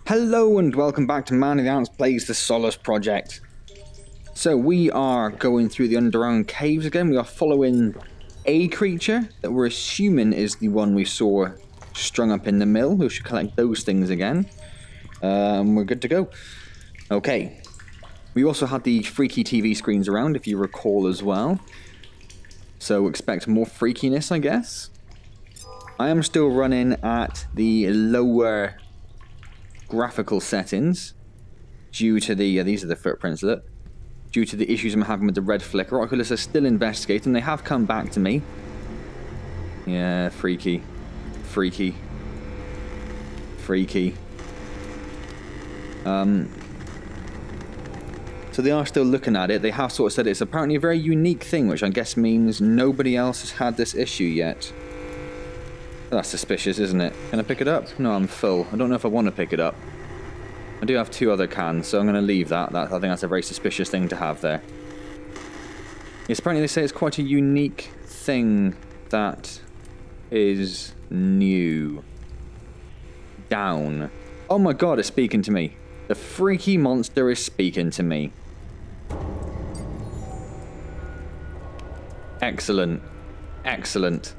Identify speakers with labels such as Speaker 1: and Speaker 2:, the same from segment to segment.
Speaker 1: Hello and welcome back to Man of the Antz Plays the Solus Project. So we are going through the underground caves again. We are following a creature that we're assuming is the one we saw strung up in the mill. We should collect those things again. We're good to go. Okay. We also had the freaky TV screens around, if you recall as well. So expect more freakiness, I guess. I am still running at the lower graphical settings due to the these are the footprints, look, due to the issues I'm having with the red flicker. Oculus are still investigating. They have come back to me. Yeah, freaky. So they are still looking at it. They have sort of said it's apparently a very unique thing, which I guess means nobody else has had this issue yet. That's suspicious, isn't it? Can I pick it up? No, I'm full. I don't know if I want to pick it up. I do have 2 other cans, so I'm going to leave that. I think that's a very suspicious thing to have there. Yes, apparently they say it's quite a unique thing that is new. Down. Oh my god, it's speaking to me. The freaky monster is speaking to me. Excellent. Excellent.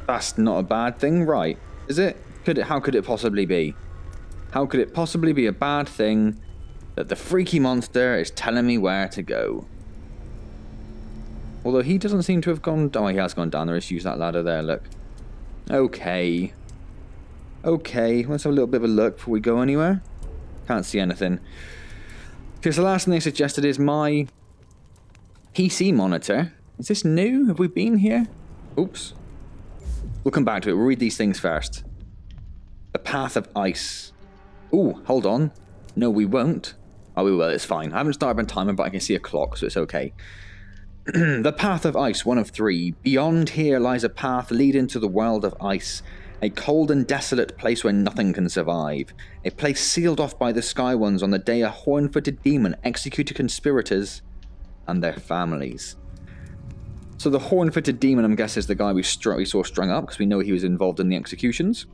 Speaker 1: That's not a bad thing, right? Is it? How could it possibly be? How could it possibly be a bad thing that the freaky monster is telling me where to go? Although he doesn't seem to have gone... Oh, he has gone down there. Let's use that ladder there, look. Okay. Okay, let's have a little bit of a look before we go anywhere. Can't see anything. Because the last thing they suggested is my PC monitor. Is this new? Have we been here? Oops. We'll come back to it. We'll read these things first. The Path of Ice. Ooh, hold on. No, we won't. Oh, we will. It's fine. I haven't started my timer, but I can see a clock, so it's okay. The Path of Ice, 1 of 3. Beyond here lies a path leading to the world of ice. A cold and desolate place where nothing can survive. A place sealed off by the Sky Ones on the day a horn-footed demon executed conspirators and their families. So the horn-footed demon, I'm guessing, is the guy we saw strung up, because we know he was involved in the executions.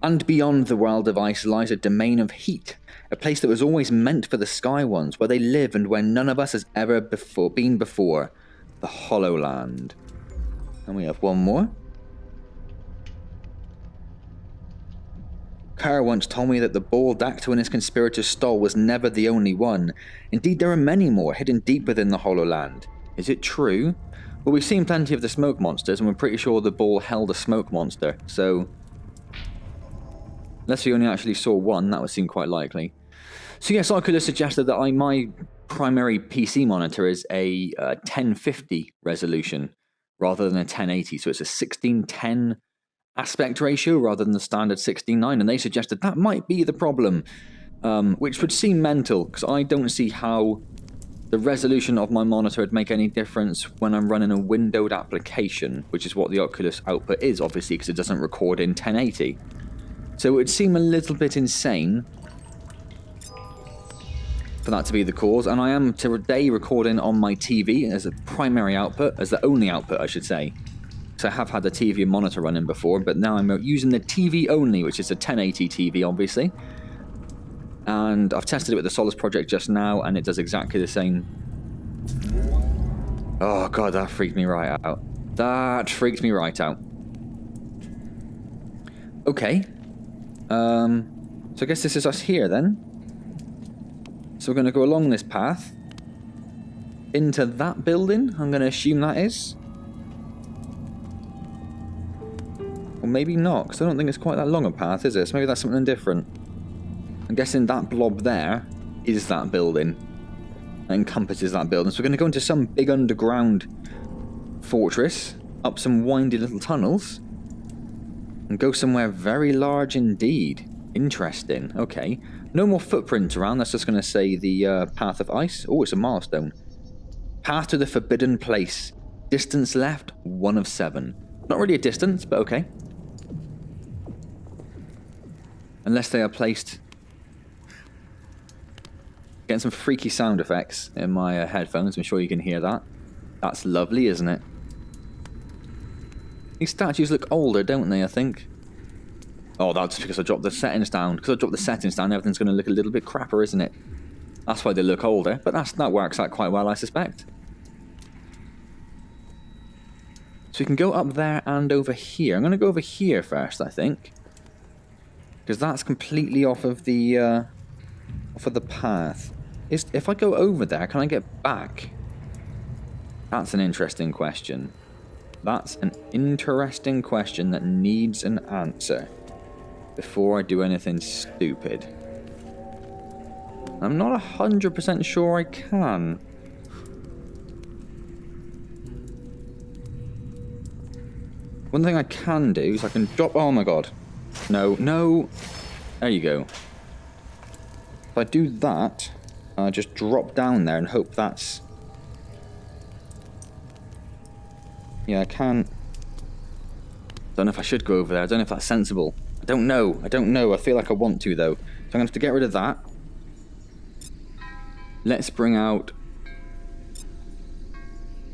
Speaker 1: And beyond the world of ice lies a domain of heat, a place that was always meant for the Sky Ones, where they live and where none of us has ever been before, the Hollow Land. And we have one more. Kerr once told me that the bald actor in his conspirator's stall was never the only one. Indeed, there are many more hidden deep within the Hollow Land. Is it true? Well, we've seen plenty of the smoke monsters, and we're pretty sure the ball held a smoke monster, so... Unless we only actually saw one, that would seem quite likely. So yes, I could have suggested that my primary PC monitor is a 1050 resolution, rather than a 1080, so it's a 16:10 aspect ratio, rather than the standard 16:9, and they suggested that might be the problem, which would seem mental, because I don't see how the resolution of my monitor would make any difference when I'm running a windowed application, which is what the Oculus output is, obviously, because it doesn't record in 1080. So it would seem a little bit insane for that to be the cause, and I am today recording on my TV as a primary output, as the only output, I should say. So I have had the TV and monitor running before, but now I'm using the TV only, which is a 1080 TV, obviously. And I've tested it with the Solus Project just now, and it does exactly the same. Oh god, that freaked me right out. That freaked me right out. Okay. So I guess this is us here then. So we're going to go along this path into that building, I'm going to assume that is. Or maybe not, because I don't think it's quite that long a path, is it? So maybe that's something different. I'm guessing that blob there is that building. That encompasses that building. So we're going to go into some big underground fortress, up some windy little tunnels, and go somewhere very large indeed. Interesting. Okay. No more footprints around. That's just going to say the Path of Ice. Oh, it's a milestone. Path to the Forbidden Place. Distance left, 1 of 7. Not really a distance, but okay. Unless they are placed... Getting some freaky sound effects in my headphones. I'm sure you can hear that. That's lovely, isn't it? These statues look older, don't they, I think? Oh, that's because I dropped the settings down. Because I dropped the settings down, everything's going to look a little bit crapper, isn't it? That's why they look older, but that works out quite well, I suspect. So we can go up there and over here. I'm going to go over here first, I think. Because that's completely off of the path. If I go over there, can I get back? That's an interesting question. That's an interesting question that needs an answer before I do anything stupid. I'm not 100% sure I can. One thing I can do is I can drop... Oh my god. No, no. There you go. If I do that, I'll just drop down there and hope that's... Yeah, I can... Don't know if I should go over there. I don't know if that's sensible. I don't know. I don't know. I feel like I want to, though. So I'm going to have to get rid of that. Let's bring out...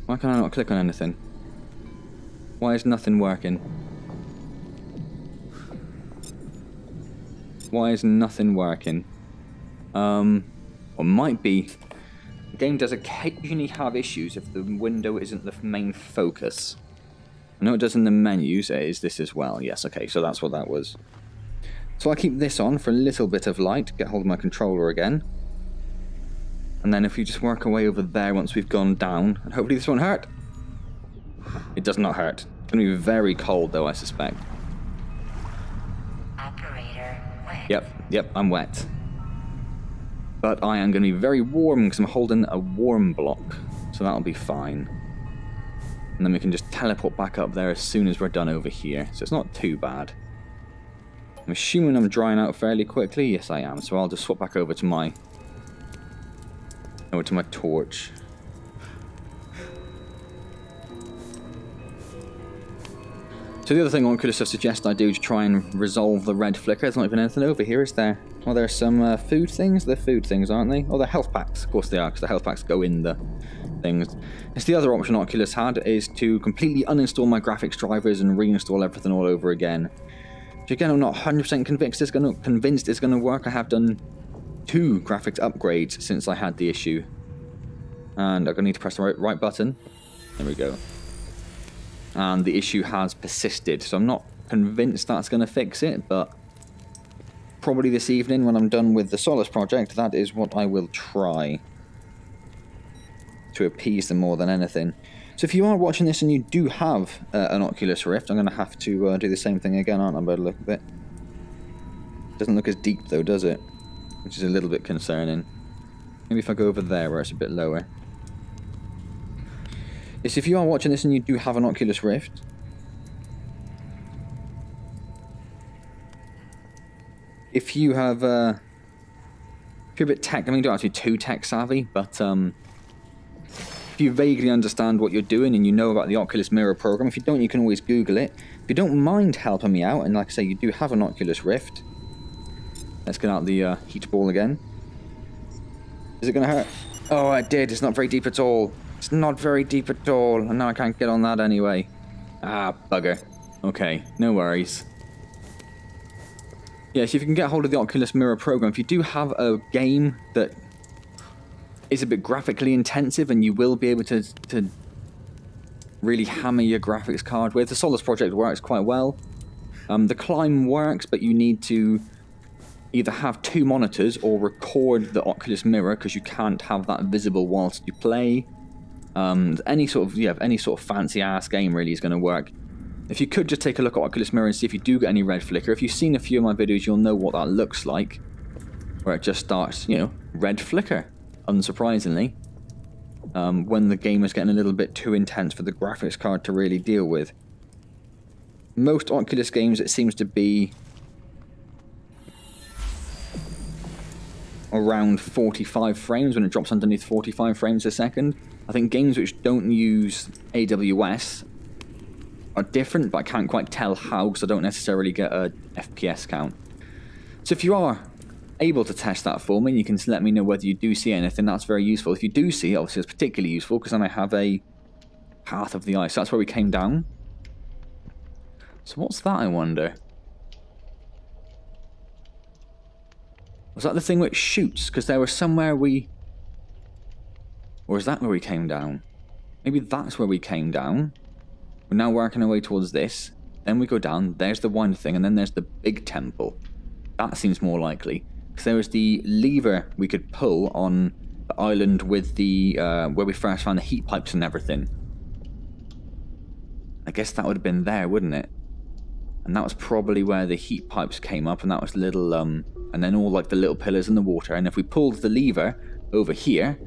Speaker 1: Why can I not click on anything? Why is nothing working? Why is nothing working? Or might be... The game does occasionally have issues if the window isn't the main focus. I know it does in the menus. It is this as well. Yes, okay, so that's what that was. So I'll keep this on for a little bit of light, get hold of my controller again. And then if we just work our way over there once we've gone down, and hopefully this won't hurt. It does not hurt. It's going to be very cold though, I suspect.
Speaker 2: Operator wet.
Speaker 1: Yep, I'm wet. But I am going to be very warm because I'm holding a warm block. So that'll be fine. And then we can just teleport back up there as soon as we're done over here. So it's not too bad. I'm assuming I'm drying out fairly quickly. Yes, I am. So I'll just swap back over to my torch. So the other thing Oculus have suggested I do to try and resolve the red flicker, there's not even anything over here, is there? Oh, there's some food things? They're food things, aren't they? Oh, they're health packs. Of course they are, because the health packs go in the things. It's the other option Oculus had, is to completely uninstall my graphics drivers and reinstall everything all over again. Which again, I'm not 100% convinced it's going to work. I have done 2 graphics upgrades since I had the issue. And I'm going to need to press the right button. There we go. And the issue has persisted, so I'm not convinced that's going to fix it, but probably this evening when I'm done with the Solus Project, that is what I will try to appease them more than anything. So if you are watching this and you do have an Oculus Rift, I'm going to have to do the same thing again, aren't I, by the look of it? Doesn't look as deep though, does it? Which is a little bit concerning. Maybe if I go over there where it's a bit lower. Yes, if you are watching this and you do have an Oculus Rift, if you have, if you're a bit tech, I mean, you don't have to be too tech savvy, but if you vaguely understand what you're doing and you know about the Oculus Mirror program, if you don't, you can always Google it. If you don't mind helping me out, and like I say, you do have an Oculus Rift, let's get out the heat ball again. Is it going to hurt? Oh, it did. It's not very deep at all. It's not very deep at all, and now I can't get on that anyway. Ah, bugger. Okay, no worries. Yeah, so if you can get hold of the Oculus Mirror program, if you do have a game that is a bit graphically intensive and you will be able to really hammer your graphics card with, the Solus Project works quite well. The Climb works, but you need to either have 2 monitors or record the Oculus Mirror because you can't have that visible whilst you play. Any sort of fancy ass game really is going to work. If you could just take a look at Oculus Mirror and see if you do get any red flicker. If you've seen a few of my videos, you'll know what that looks like, where it just starts, red flicker, unsurprisingly, when the game is getting a little bit too intense for the graphics card to really deal with. Most Oculus games, it seems to be around 45 frames when it drops underneath 45 frames a second. I think games which don't use AWS are different, but I can't quite tell how because I don't necessarily get a FPS count. So if you are able to test that for me, you can let me know whether you do see anything. That's very useful. If you do see it, obviously it's particularly useful because then I have a path of the ice. So that's where we came down. So what's that, I wonder? Was that the thing which shoots? Because there was somewhere we... Or is that where we came down? Maybe that's where we came down. We're now working our way towards this. Then we go down. There's the one thing. And then there's the big temple. That seems more likely. Because there was the lever we could pull on the island with the... where we first found the heat pipes and everything. I guess that would have been there, wouldn't it? And that was probably where the heat pipes came up. And that was little... and then all like the little pillars in the water. And if we pulled the lever over here...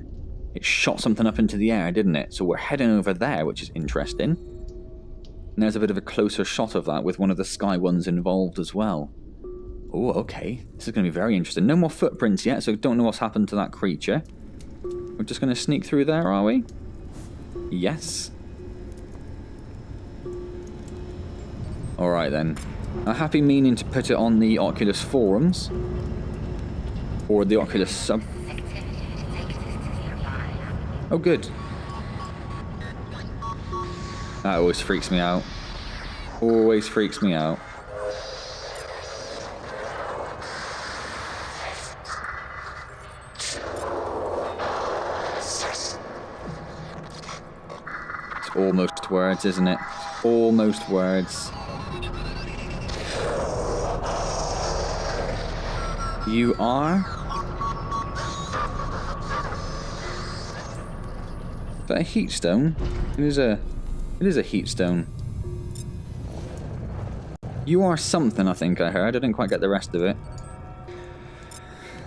Speaker 1: It shot something up into the air, didn't it? So we're heading over there, which is interesting. And there's a bit of a closer shot of that with one of the sky ones involved as well. Oh, okay. This is going to be very interesting. No more footprints yet, so don't know what's happened to that creature. We're just going to sneak through there, are we? Yes. Alright then. A happy meaning to put it on the Oculus forums. Or the Oculus sub... Oh, good. That always freaks me out. Always freaks me out. It's almost words, isn't it? Almost words. You are? Is that a heat stone? It is a heat stone. You are something, I think I heard. I didn't quite get the rest of it.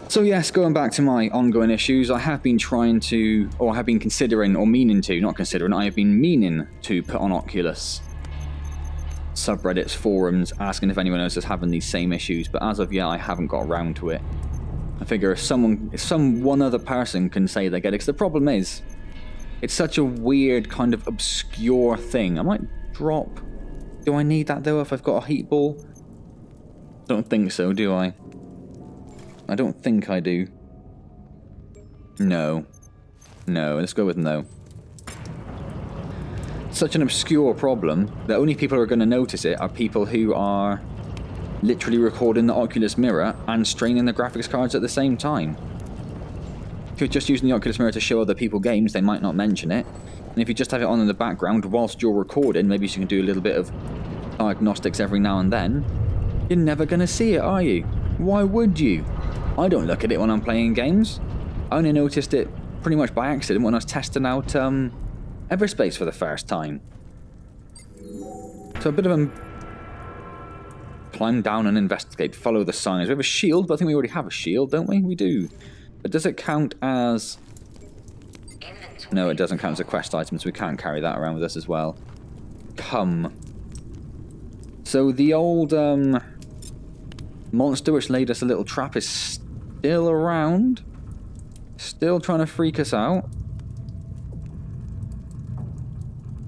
Speaker 1: So yes, going back to my ongoing issues, I have been trying to, or I have been considering, or meaning to, not considering, I have been meaning to put on Oculus subreddits, forums, asking if anyone else is having these same issues, but as of yet, I haven't got around to it. I figure if one other person can say they get it, because the problem is, it's such a weird, kind of obscure thing. I might drop... Do I need that, though, if I've got a heat ball? Don't think so, do I? I don't think I do. No. No, let's go with no. Such an obscure problem that only people who are going to notice it are people who are literally recording the Oculus mirror and straining the graphics cards at the same time. If you're just using the Oculus mirror to show other people games, they might not mention it. And if you just have it on in the background whilst you're recording, maybe you can do a little bit of diagnostics every now and then, you're never going to see it, are you? Why would you? I don't look at it when I'm playing games. I only noticed it pretty much by accident when I was testing out Everspace for the first time. So a bit of a... Climb down and investigate, follow the signs. We have a shield, but I think we already have a shield, don't we? We do. But does it count as... No, it doesn't count as a quest item, so we can't carry that around with us as well. Come. So the old monster which laid us a little trap is still around. Still trying to freak us out.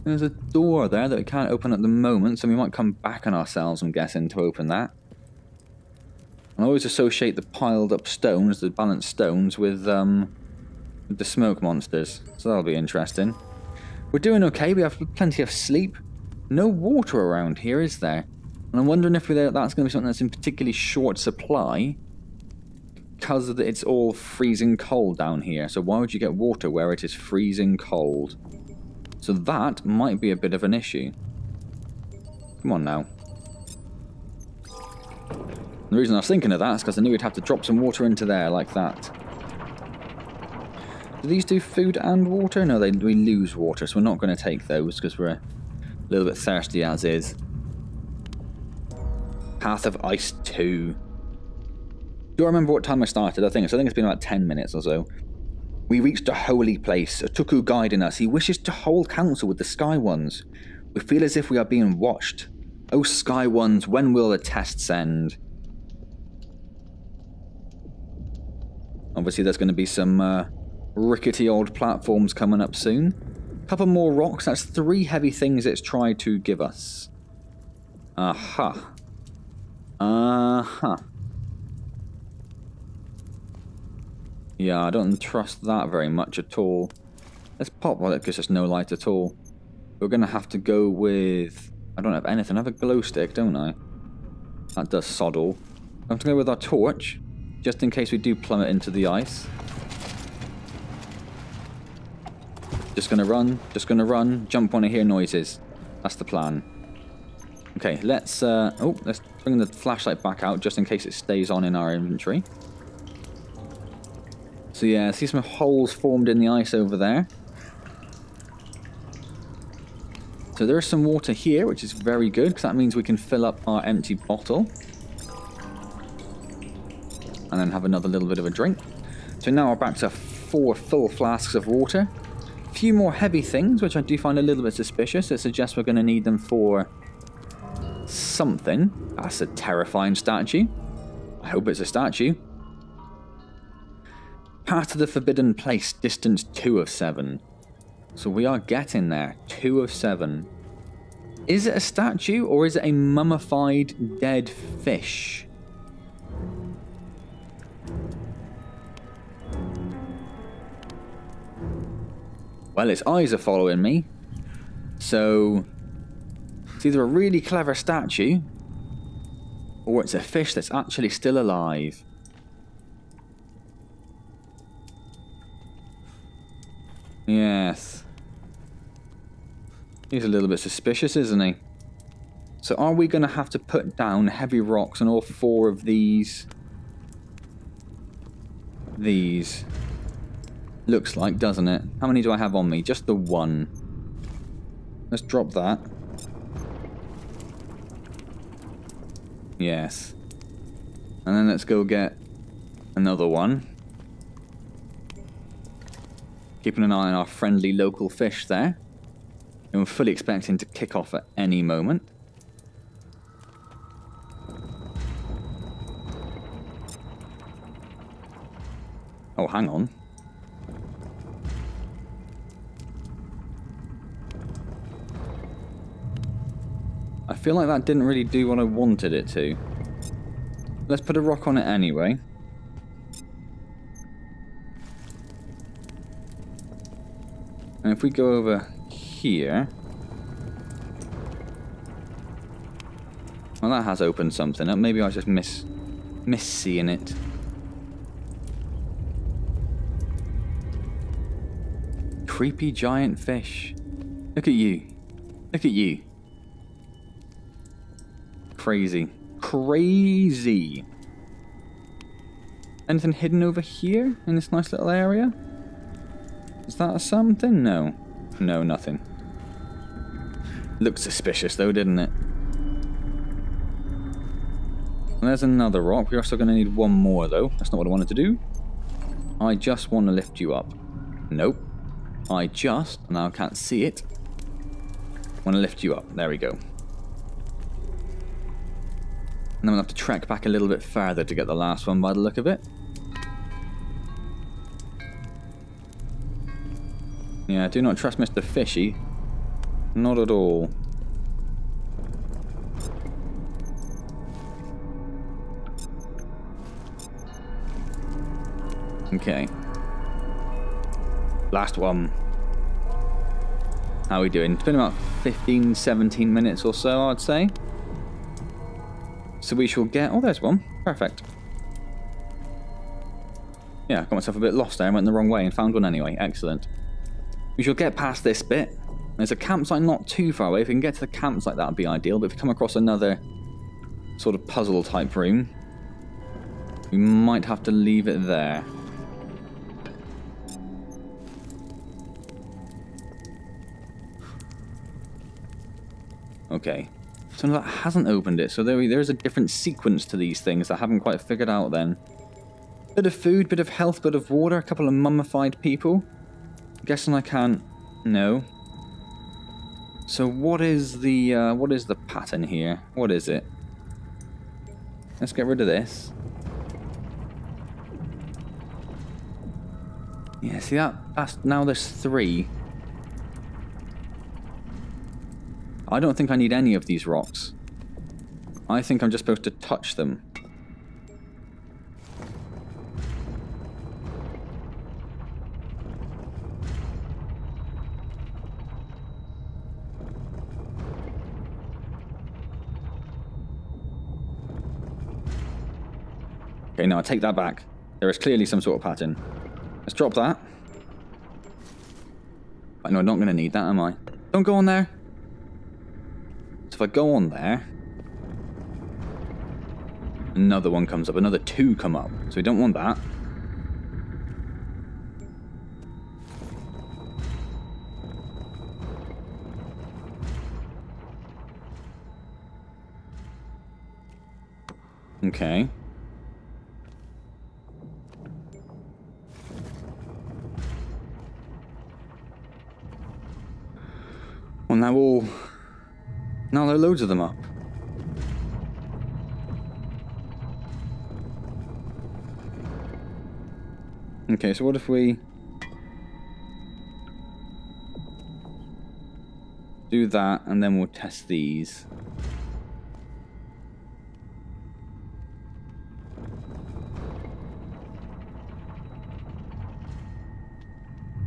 Speaker 1: There's a door there that we can't open at the moment, so we might come back on ourselves, I'm guessing, to open that. I always associate the piled up stones, the balanced stones, with the smoke monsters. So that'll be interesting. We're doing okay, we have plenty of sleep. No water around here, is there? And I'm wondering if that's going to be something that's in particularly short supply. Because it's all freezing cold down here. So why would you get water where it is freezing cold? So that might be a bit of an issue. Come on now. The reason I was thinking of that is because I knew we'd have to drop some water into there like that. Do these do food and water? No, we lose water, so we're not going to take those because we're a little bit thirsty as is. Path of Ice 2. Do I remember what time I started? I think it's been about 10 minutes or so. We reached a holy place, a Tuku guiding us. He wishes to hold counsel with the Sky Ones. We feel as if we are being watched. Oh, Sky Ones, when will the tests end? Obviously, there's going to be some rickety old platforms coming up soon. A couple more rocks. That's 3 heavy things it's tried to give us. Aha. Aha. Yeah, I don't trust that very much at all. Let's pop while it gives us no light at all. We're going to have to go with... I don't have anything. I have a glow stick, don't I? That does sod all. I have to go with our torch. just in case we do plummet into the ice. Just gonna run, jump when I hear noises. That's the plan. Okay, let's bring the flashlight back out just in case it stays on in our inventory. So yeah, see some holes formed in the ice over there. So there is some water here, which is very good, because that means we can fill up our empty bottle. And then have another little bit of a drink. So now we're back to 4 full flasks of water. A few more heavy things, which I do find a little bit suspicious. It suggests we're going to need them for something. That's a terrifying statue. I hope it's a statue. Path to the Forbidden Place, distance 2 of 7. So we are getting there. 2 of 7. Is it a statue or is it a mummified dead fish? Well, its eyes are following me. So it's either a really clever statue or it's a fish that's actually still alive. Yes. He's a little bit suspicious, isn't he? So are we going to have to put down heavy rocks on all 4 of these? These. Looks like, doesn't it? How many do I have on me? Just the 1. Let's drop that. Yes. And then let's go get another one. Keeping an eye on our friendly local fish there. And we're fully expecting to kick off at any moment. Oh, hang on. I feel like that didn't really do what I wanted it to. Let's put a rock on it anyway. And if we go over here... Well, that has opened something up. Maybe I just miss seeing it. Creepy giant fish. Look at you. Look at you. Crazy. Crazy. Anything hidden over here in this nice little area? Is that something? No. No, nothing. Looked suspicious though, didn't it? And there's another rock. We're also going to need one more though. That's not what I wanted to do. I just want to lift you up. Nope. I just, now I can't see it, want to lift you up. There we go. And then we'll have to trek back a little bit further to get the last one by the look of it. Yeah, do not trust Mr. Fishy. Not at all. Okay. Last one. How are we doing? It's been about 15, 17 minutes or so, I'd say. So we shall get... Oh, there's one. Perfect. Yeah, I got myself a bit lost there. I went the wrong way and found one anyway. Excellent. We shall get past this bit. There's a campsite not too far away. If we can get to the campsite, that would be ideal. But if we come across another sort of puzzle type room, we might have to leave it there. Okay. So that hasn't opened it. So there is a different sequence to these things that I haven't quite figured out then. Bit of food, bit of health, bit of water, a couple of mummified people. I'm guessing I can't... No. So what is the pattern here? What is it? Let's get rid of this. Yeah, see that's now there's 3. I don't think I need any of these rocks. I think I'm just supposed to touch them. Okay, no, I take that back. There is clearly some sort of pattern. Let's drop that. I know I'm not going to need that, am I? Don't go on there. So if I go on there, another one comes up, another 2 come up. So we don't want that. Okay. Well, now there are loads of them up. Okay, so what if we do that and then we'll test these?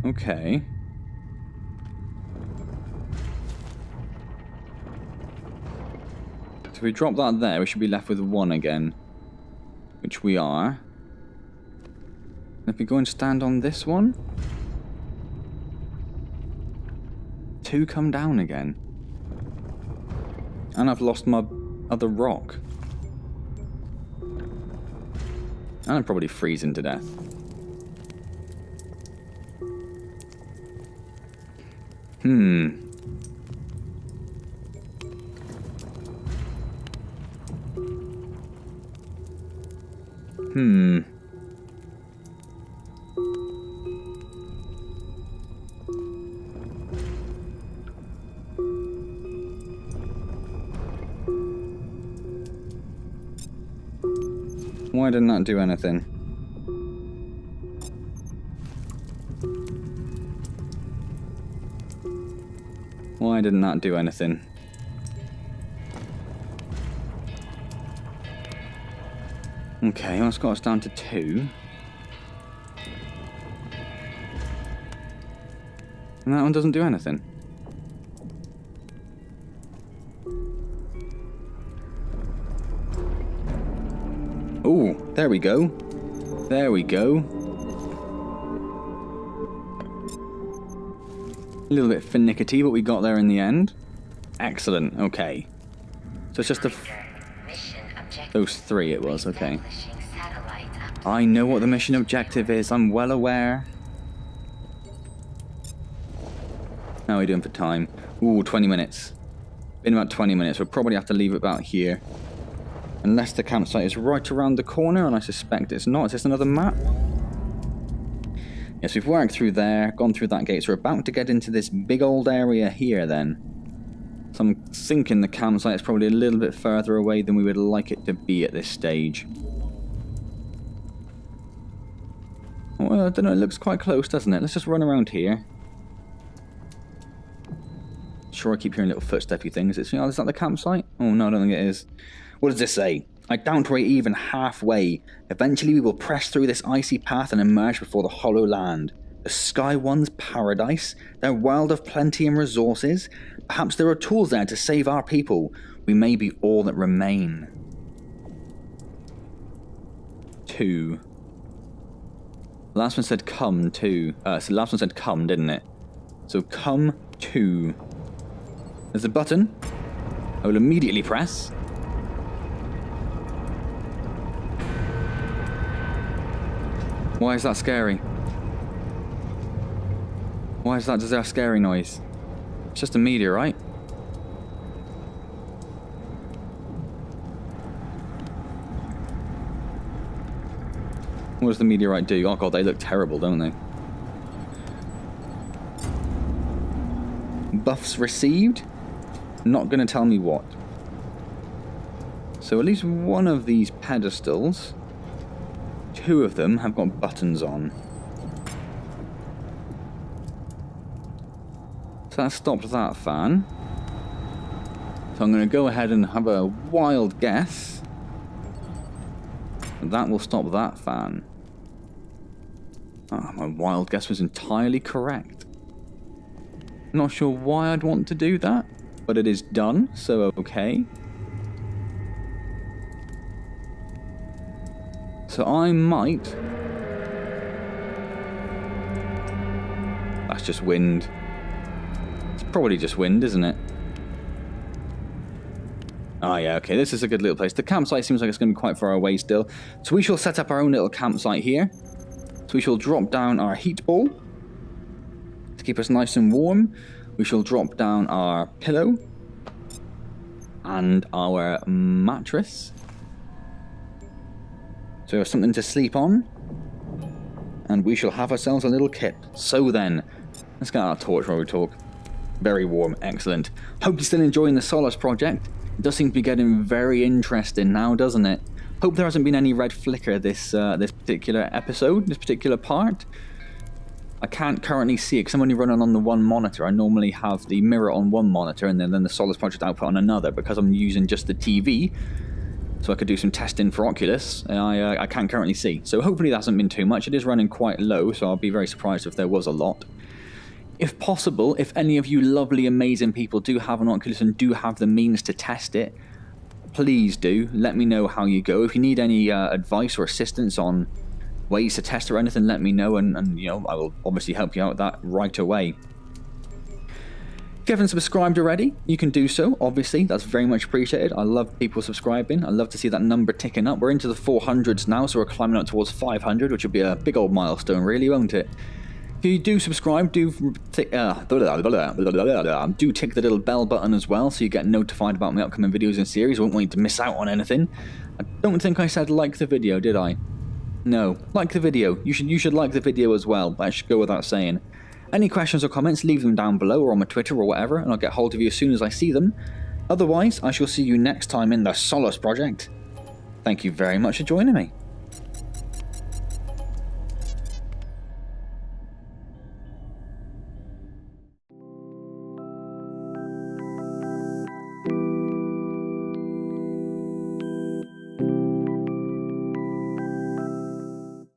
Speaker 1: Okay. So if we drop that there, we should be left with 1 again. Which we are. If we go and stand on this one, 2 come down again. And I've lost my other rock. And I'm probably freezing to death. Hmm. Why didn't that do anything? Why didn't that do anything? Okay, well, that's got us down to 2. And that one doesn't do anything. Oh, there we go. There we go. A little bit finicky, but we got there in the end. Excellent, okay. So it's just those 3 it was, okay. I know what the mission objective is, I'm well aware. How are we doing for time? Ooh, 20 minutes. In about 20 minutes, we'll probably have to leave it about here. Unless the campsite is right around the corner, and I suspect it's not. Is this another map? Yes, we've worked through there, gone through that gate, so we're about to get into this big old area here then. So I'm thinking the campsite is probably a little bit further away than we would like it to be at this stage. Well, I don't know, it looks quite close, doesn't it? Let's just run around here. Sure, I keep hearing little footsteppy things. Is that the campsite? Oh no, I don't think it is. What does this say? I doubt we're even halfway. Eventually we will press through this icy path and emerge before the hollow land. The Sky One's paradise, their world of plenty and resources. Perhaps there are tools there to save our people. We may be all that remain. 2. The last one said come to. So the last one said come, didn't it? So come to. There's a button. I will immediately press. Why is that scary? Why is that just a scary noise? It's just a meteorite. What does the meteorite do? Oh god, they look terrible, don't they? Buffs received? Not going to tell me what. So at least one of these pedestals, 2 of them have got buttons on. So that stopped that fan. So I'm going to go ahead and have a wild guess. That will stop that fan. My wild guess was entirely correct. Not sure why I'd want to do that, but it is done, so okay. So I might... That's just wind. It's probably just wind, isn't it? Oh yeah, okay, this is a good little place. The campsite seems like it's going to be quite far away still. So we shall set up our own little campsite here. So we shall drop down our heat ball to keep us nice and warm. We shall drop down our pillow and our mattress. So we have something to sleep on. And we shall have ourselves a little kit. So then, let's get our torch while we talk. Very warm, excellent. Hope you're still enjoying the Solus Project. It does seem to be getting very interesting now, doesn't it? Hope there hasn't been any red flicker this particular episode, this particular part. I can't currently see it because I'm only running on the one monitor. I normally have the mirror on one monitor and then the Solus Project output on another. Because I'm using just the TV, so I could do some testing for Oculus, I can't currently see. So hopefully that hasn't been too much. It is running quite low, so I'll be very surprised if there was a lot. If possible, if any of you lovely, amazing people do have an Oculus and do have the means to test it, please do let me know how you go. If you need any advice or assistance on ways to test or anything, let me know, and you know, I will obviously help you out with that right away. If you haven't subscribed already, you can do so, obviously. That's very much appreciated. I love people subscribing. I love to see that number ticking up. We're into the 400s now, so we're climbing up towards 500, which will be a big old milestone, really, won't it? If you do subscribe, do tick the little bell button as well, so you get notified about my upcoming videos and series. I won't want you to miss out on anything. I don't think I said like the video, did I? No, like the video. You should like the video as well. That should go without saying. Any questions or comments, leave them down below or on my Twitter or whatever, and I'll get hold of you as soon as I see them. Otherwise, I shall see you next time in the Solus Project. Thank you very much for joining me.